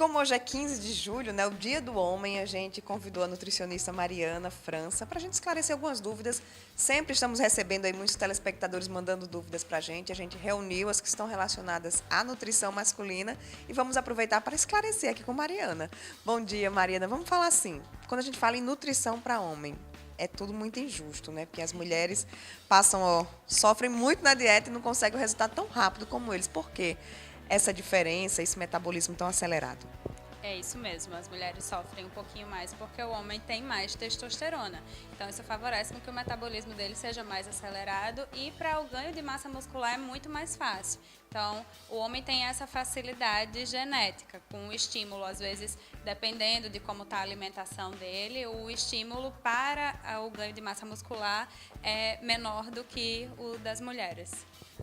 como hoje é 15 de julho, né, o Dia do Homem, a gente convidou a nutricionista Mariana França para a gente esclarecer algumas dúvidas. Sempre estamos recebendo aí muitos telespectadores mandando dúvidas para a gente. A gente reuniu as que estão relacionadas à nutrição masculina e vamos aproveitar para esclarecer aqui com Mariana. Bom dia, Mariana. Vamos falar assim, quando a gente fala em nutrição para homem, é tudo muito injusto, né? Porque as mulheres sofrem muito na dieta e não conseguem o resultado tão rápido como eles. Por quê? Essa diferença, esse metabolismo tão acelerado? É isso mesmo, as mulheres sofrem um pouquinho mais porque o homem tem mais testosterona. Então isso favorece com que o metabolismo dele seja mais acelerado e para o ganho de massa muscular é muito mais fácil. Então o homem tem essa facilidade genética com o estímulo, às vezes dependendo de como está a alimentação dele, o estímulo para o ganho de massa muscular é menor do que o das mulheres.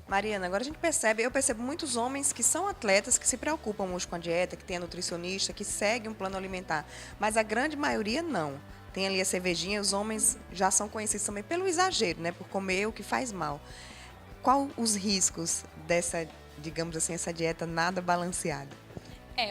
Mariana, agora eu percebo muitos homens que são atletas, que se preocupam hoje com a dieta, que tem a nutricionista, que seguem um plano alimentar, mas a grande maioria não. Tem ali a cervejinha, os homens já são conhecidos também pelo exagero, né, por comer o que faz mal. Qual os riscos dessa, digamos assim, essa dieta nada balanceada?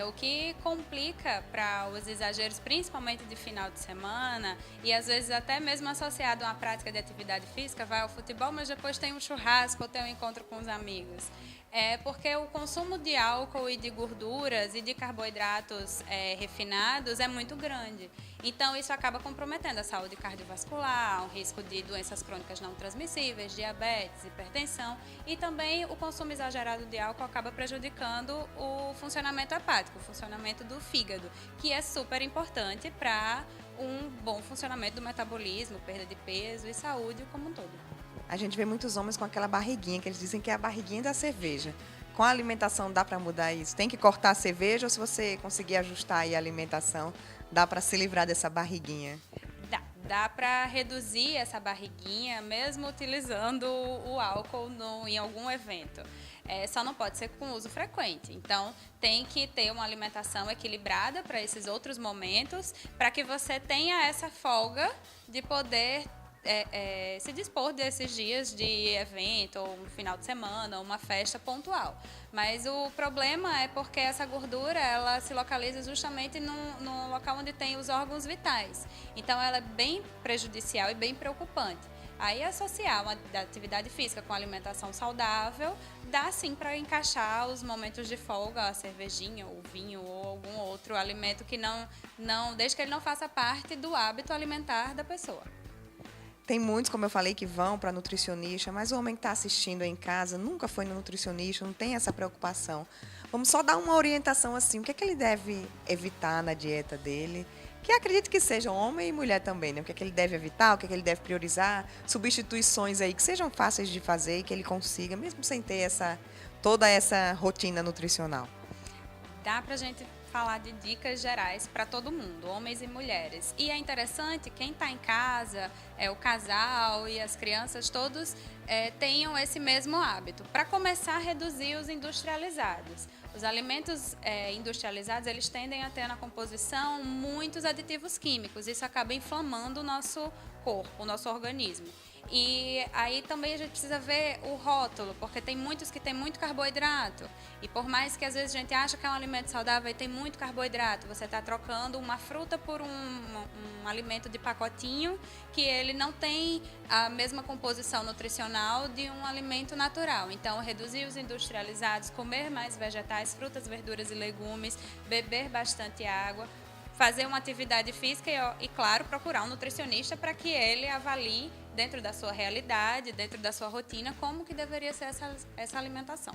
O que complica para os exageros, principalmente de final de semana, e às vezes até mesmo associado a uma prática de atividade física, vai ao futebol, mas depois tem um churrasco ou tem um encontro com os amigos. É porque o consumo de álcool e de gorduras e de carboidratos refinados é muito grande. Então, isso acaba comprometendo a saúde cardiovascular, o risco de doenças crônicas não transmissíveis, diabetes, hipertensão e também o consumo exagerado de álcool acaba prejudicando o funcionamento hepático, o funcionamento do fígado, que é super importante para um bom funcionamento do metabolismo, perda de peso e saúde como um todo. A gente vê muitos homens com aquela barriguinha, que eles dizem que é a barriguinha da cerveja. Com a alimentação dá para mudar isso? Tem que cortar a cerveja ou se você conseguir ajustar aí a alimentação, dá para se livrar dessa barriguinha? Dá para reduzir essa barriguinha mesmo utilizando o álcool em algum evento. Só não pode ser com uso frequente. Então, tem que ter uma alimentação equilibrada para esses outros momentos, para que você tenha essa folga de poder se dispor desses dias de evento, ou um final de semana, ou uma festa pontual. Mas o problema é porque essa gordura ela se localiza justamente no local onde tem os órgãos vitais. Então ela é bem prejudicial e bem preocupante. Aí associar uma atividade física com alimentação saudável, dá sim para encaixar os momentos de folga, a cervejinha, o vinho ou algum outro alimento que não, desde que ele não faça parte do hábito alimentar da pessoa. Tem muitos, como eu falei, que vão para nutricionista, mas o homem que está assistindo aí em casa nunca foi no nutricionista, não tem essa preocupação. Vamos só dar uma orientação assim, o que é que ele deve evitar na dieta dele? Que acredito que sejam homem e mulher também, né? O que é que ele deve evitar, o que é que ele deve priorizar, substituições aí que sejam fáceis de fazer e que ele consiga, mesmo sem ter toda essa rotina nutricional. Dá para a gente falar de dicas gerais para todo mundo, homens e mulheres. E é interessante, quem está em casa, o casal e as crianças, todos tenham esse mesmo hábito. Para começar a reduzir os industrializados. Os alimentos industrializados, eles tendem a ter na composição muitos aditivos químicos. Isso acaba inflamando o nosso corpo, o nosso organismo. E aí também a gente precisa ver o rótulo, porque tem muitos que tem muito carboidrato. E por mais que às vezes a gente acha que é um alimento saudável e tem muito carboidrato, você está trocando uma fruta por um alimento de pacotinho que ele não tem a mesma composição nutricional de um alimento natural. Então, reduzir os industrializados, comer mais vegetais, frutas, verduras e legumes, beber bastante água, fazer uma atividade física e, claro, procurar um nutricionista para que ele avalie dentro da sua realidade, dentro da sua rotina, como que deveria ser essa alimentação.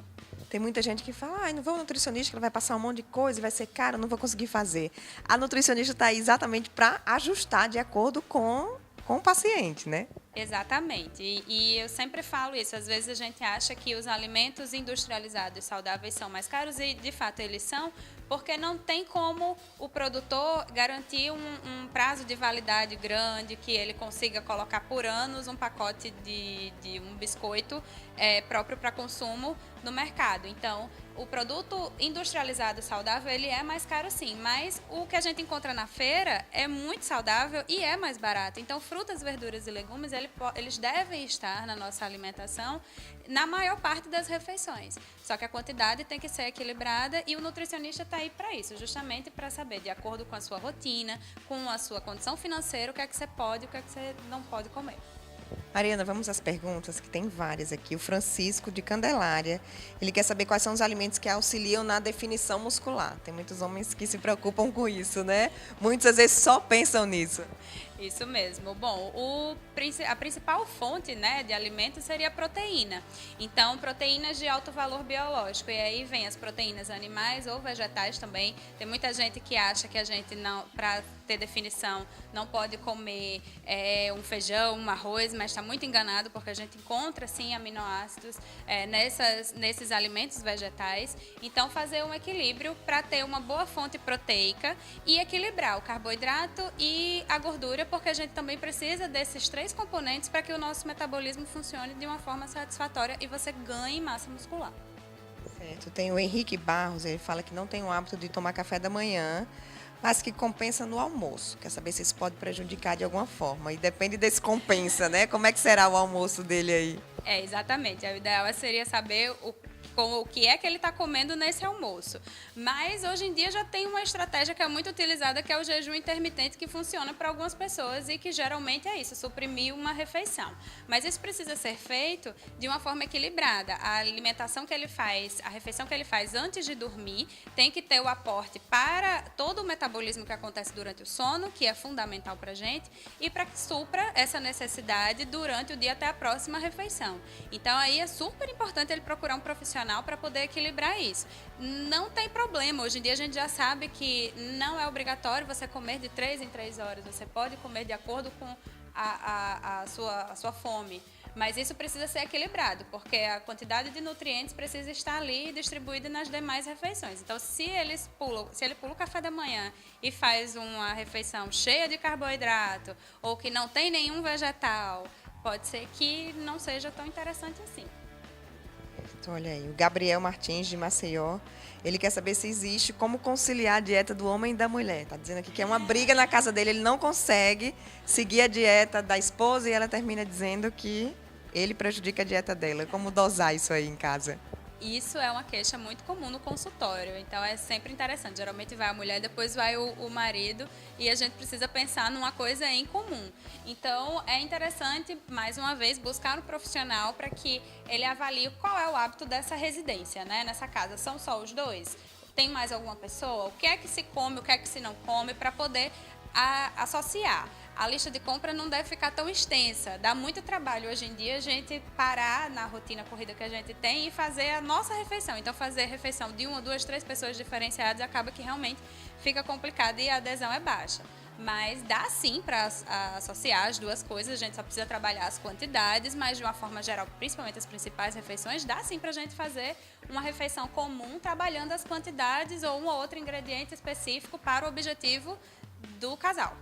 Tem muita gente que fala, não vou ao nutricionista, que ela vai passar um monte de coisa, vai ser caro, não vou conseguir fazer. A nutricionista está aí exatamente para ajustar de acordo com o paciente, né? Exatamente. E eu sempre falo isso. Às vezes a gente acha que os alimentos industrializados saudáveis são mais caros e, de fato, eles são, porque não tem como o produtor garantir um prazo de validade grande, que ele consiga colocar por anos um pacote de um biscoito próprio para consumo no mercado. Então, o produto industrializado saudável, ele é mais caro sim, mas o que a gente encontra na feira é muito saudável e é mais barato. Então, frutas, verduras e legumes, eles devem estar na nossa alimentação na maior parte das refeições. Só que a quantidade tem que ser equilibrada e o nutricionista está aí para isso, justamente para saber, de acordo com a sua rotina, com a sua condição financeira, o que é que você pode e o que é que você não pode comer. Mariana, vamos às perguntas, que tem várias aqui. O Francisco, de Candelária, ele quer saber quais são os alimentos que auxiliam na definição muscular. Tem muitos homens que se preocupam com isso, né? Muitas às vezes só pensam nisso. Isso mesmo. Bom, a principal fonte, né, de alimento seria a proteína. Então, proteínas de alto valor biológico. E aí vem as proteínas animais ou vegetais também. Tem muita gente que acha que a gente, não, para ter definição, não pode comer um feijão, um arroz, mas está muito enganado, porque a gente encontra, sim, aminoácidos nesses alimentos vegetais. Então, fazer um equilíbrio para ter uma boa fonte proteica e equilibrar o carboidrato e a gordura, porque a gente também precisa desses 3 componentes para que o nosso metabolismo funcione de uma forma satisfatória e você ganhe massa muscular. Certo. Tem o Henrique Barros, ele fala que não tem o hábito de tomar café da manhã, mas que compensa no almoço. Quer saber se isso pode prejudicar de alguma forma. E depende desse compensa, né? Como é que será o almoço dele aí? Exatamente. O ideal seria saber o que é que ele está comendo nesse almoço. Mas hoje em dia já tem uma estratégia que é muito utilizada, que é o jejum intermitente, que funciona para algumas pessoas e que geralmente é isso, suprimir uma refeição. Mas isso precisa ser feito de uma forma equilibrada. A alimentação que ele faz, a refeição que ele faz antes de dormir, tem que ter o aporte para todo o metabolismo que acontece durante o sono, que é fundamental para a gente, e para que supra essa necessidade durante o dia até a próxima refeição. Então aí é super importante ele procurar um profissional para poder equilibrar isso. Não tem problema, hoje em dia a gente já sabe que não é obrigatório você comer de 3 em 3 horas, você pode comer de acordo com a sua fome, mas isso precisa ser equilibrado, porque a quantidade de nutrientes precisa estar ali distribuída nas demais refeições. Então, se ele pula o café da manhã e faz uma refeição cheia de carboidrato ou que não tem nenhum vegetal, pode ser que não seja tão interessante assim. Olha aí, o Gabriel Martins, de Maceió, ele quer saber se existe como conciliar a dieta do homem e da mulher. Está dizendo aqui que é uma briga na casa dele, ele não consegue seguir a dieta da esposa e ela termina dizendo que ele prejudica a dieta dela. Como dosar isso aí em casa? Isso é uma queixa muito comum no consultório, então é sempre interessante. Geralmente vai a mulher, depois vai o marido e a gente precisa pensar numa coisa em comum. Então é interessante, mais uma vez, buscar um profissional para que ele avalie qual é o hábito dessa residência, né, nessa casa. São só os dois? Tem mais alguma pessoa? O que é que se come, o que é que se não come, para poder associar. A lista de compra não deve ficar tão extensa. Dá muito trabalho hoje em dia a gente parar na rotina corrida que a gente tem e fazer a nossa refeição. Então, fazer refeição de 1, 2, 3 pessoas diferenciadas acaba que realmente fica complicado e a adesão é baixa. Mas dá sim para associar as duas coisas, a gente só precisa trabalhar as quantidades, mas de uma forma geral, principalmente as principais refeições, dá sim para a gente fazer uma refeição comum, trabalhando as quantidades ou um ou outro ingrediente específico para o objetivo do casal.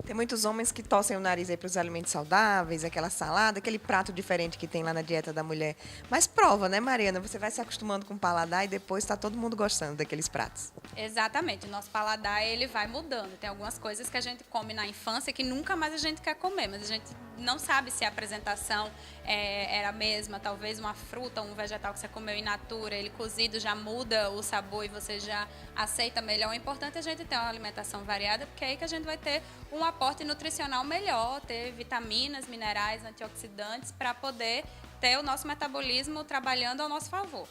Tem muitos homens que torcem o nariz aí para os alimentos saudáveis, aquela salada, aquele prato diferente que tem lá na dieta da mulher. Mas prova, né, Mariana? Você vai se acostumando com o paladar e depois está todo mundo gostando daqueles pratos. Exatamente. O nosso paladar, ele vai mudando. Tem algumas coisas que a gente come na infância que nunca mais a gente quer comer, mas a gente não sabe se a apresentação era a mesma. Talvez uma fruta, um vegetal que você comeu in natura, ele cozido já muda o sabor e você já aceita melhor. O importante é a gente ter uma alimentação variada, porque é aí que a gente vai ter um aporte nutricional melhor, ter vitaminas, minerais, antioxidantes, para poder ter o nosso metabolismo trabalhando ao nosso favor.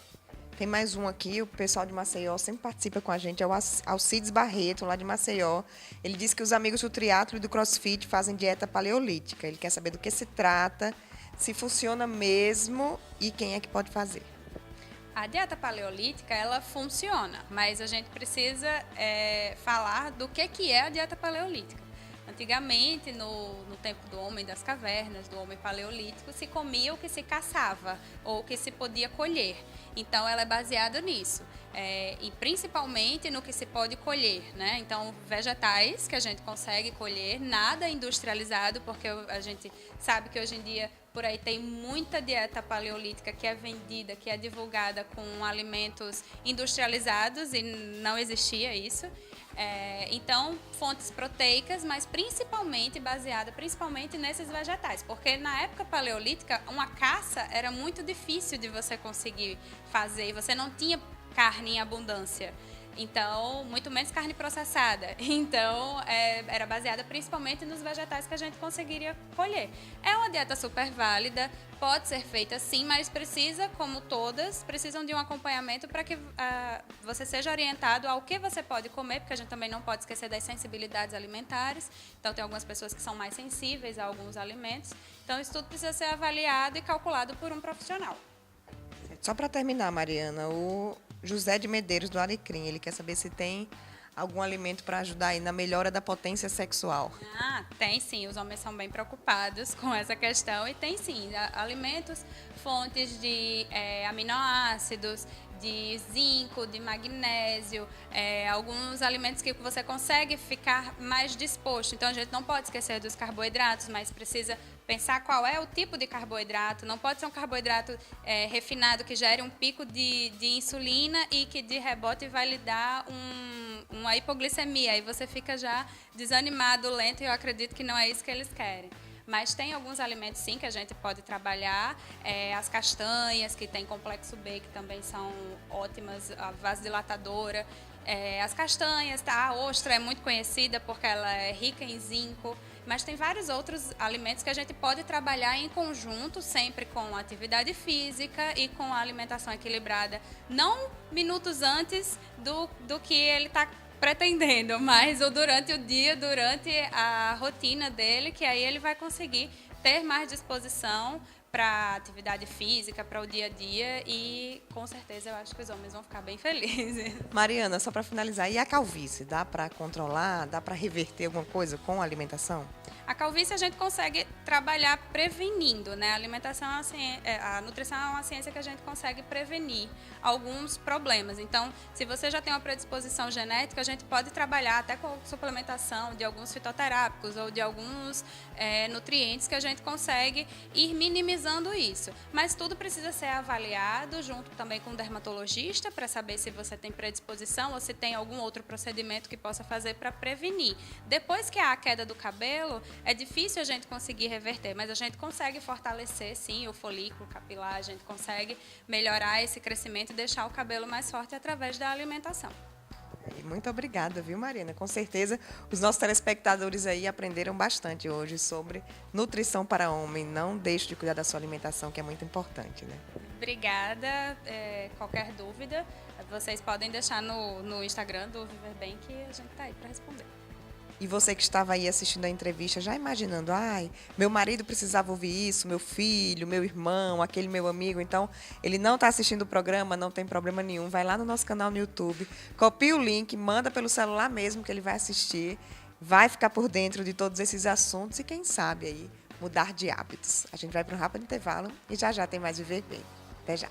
Tem mais um aqui, o pessoal de Maceió sempre participa com a gente, é o Alcides Barreto, lá de Maceió. Ele disse que os amigos do triatlo e do crossfit fazem dieta paleolítica. Ele quer saber do que se trata, se funciona mesmo e quem é que pode fazer. A dieta paleolítica, ela funciona, mas a gente precisa falar do que é a dieta paleolítica. Antigamente, no tempo do homem das cavernas, do homem paleolítico, se comia o que se caçava ou o que se podia colher. Então, ela é baseada nisso. E principalmente no que se pode colher, né? Então, vegetais que a gente consegue colher, nada industrializado, porque a gente sabe que hoje em dia por aí tem muita dieta paleolítica que é vendida, que é divulgada com alimentos industrializados e não existia isso. Então, fontes proteicas, mas baseada principalmente nesses vegetais, porque na época paleolítica, uma caça era muito difícil de você conseguir fazer, e você não tinha carne em abundância. Então, muito menos carne processada. Então, era baseada principalmente nos vegetais que a gente conseguiria colher. É uma dieta super válida, pode ser feita sim, mas precisa, como todas, precisam de um acompanhamento para que você seja orientado ao que você pode comer, porque a gente também não pode esquecer das sensibilidades alimentares. Então, tem algumas pessoas que são mais sensíveis a alguns alimentos. Então, isso tudo precisa ser avaliado e calculado por um profissional. Só para terminar, Mariana, o José de Medeiros, do Alecrim, ele quer saber se tem algum alimento para ajudar aí na melhora da potência sexual. Tem sim, os homens são bem preocupados com essa questão e tem sim, alimentos, fontes de aminoácidos, de zinco, de magnésio, alguns alimentos que você consegue ficar mais disposto. Então, a gente não pode esquecer dos carboidratos, mas precisa pensar qual é o tipo de carboidrato. Não pode ser um carboidrato refinado que gere um pico de insulina e que de rebote vai lhe dar uma hipoglicemia. Aí você fica já desanimado, lento, e eu acredito que não é isso que eles querem. Mas tem alguns alimentos, sim, que a gente pode trabalhar. As castanhas, que tem complexo B, que também são ótimas, a vasodilatadora. As castanhas, a ostra é muito conhecida porque ela é rica em zinco. Mas tem vários outros alimentos que a gente pode trabalhar em conjunto, sempre com atividade física e com a alimentação equilibrada. Não minutos antes do que ele está pretendendo, mas durante o dia, durante a rotina dele, que aí ele vai conseguir ter mais disposição para atividade física, para o dia a dia, e com certeza eu acho que os homens vão ficar bem felizes. Mariana, só para finalizar, e a calvície? Dá para controlar, dá para reverter alguma coisa com a alimentação? A calvície a gente consegue trabalhar prevenindo, né? A alimentação, a nutrição é uma ciência que a gente consegue prevenir alguns problemas. Então, se você já tem uma predisposição genética, a gente pode trabalhar até com suplementação de alguns fitoterápicos ou de alguns nutrientes que a gente consegue ir minimizando isso. Mas tudo precisa ser avaliado junto também com o dermatologista para saber se você tem predisposição ou se tem algum outro procedimento que possa fazer para prevenir. Depois que há a queda do cabelo, é difícil a gente conseguir reverter, mas a gente consegue fortalecer, sim, o folículo capilar, a gente consegue melhorar esse crescimento e deixar o cabelo mais forte através da alimentação. Muito obrigada, viu, Mariana? Com certeza os nossos telespectadores aí aprenderam bastante hoje sobre nutrição para homem. Não deixe de cuidar da sua alimentação, que é muito importante, né? Obrigada. Qualquer dúvida, vocês podem deixar no Instagram do Viver Bem, que a gente está aí para responder. E você que estava aí assistindo a entrevista, já imaginando, meu marido precisava ouvir isso, meu filho, meu irmão, aquele meu amigo, então ele não está assistindo o programa, não tem problema nenhum, vai lá no nosso canal no YouTube, copia o link, manda pelo celular mesmo que ele vai assistir, vai ficar por dentro de todos esses assuntos e quem sabe aí mudar de hábitos. A gente vai para um rápido intervalo e já tem mais Viver Bem. Até já.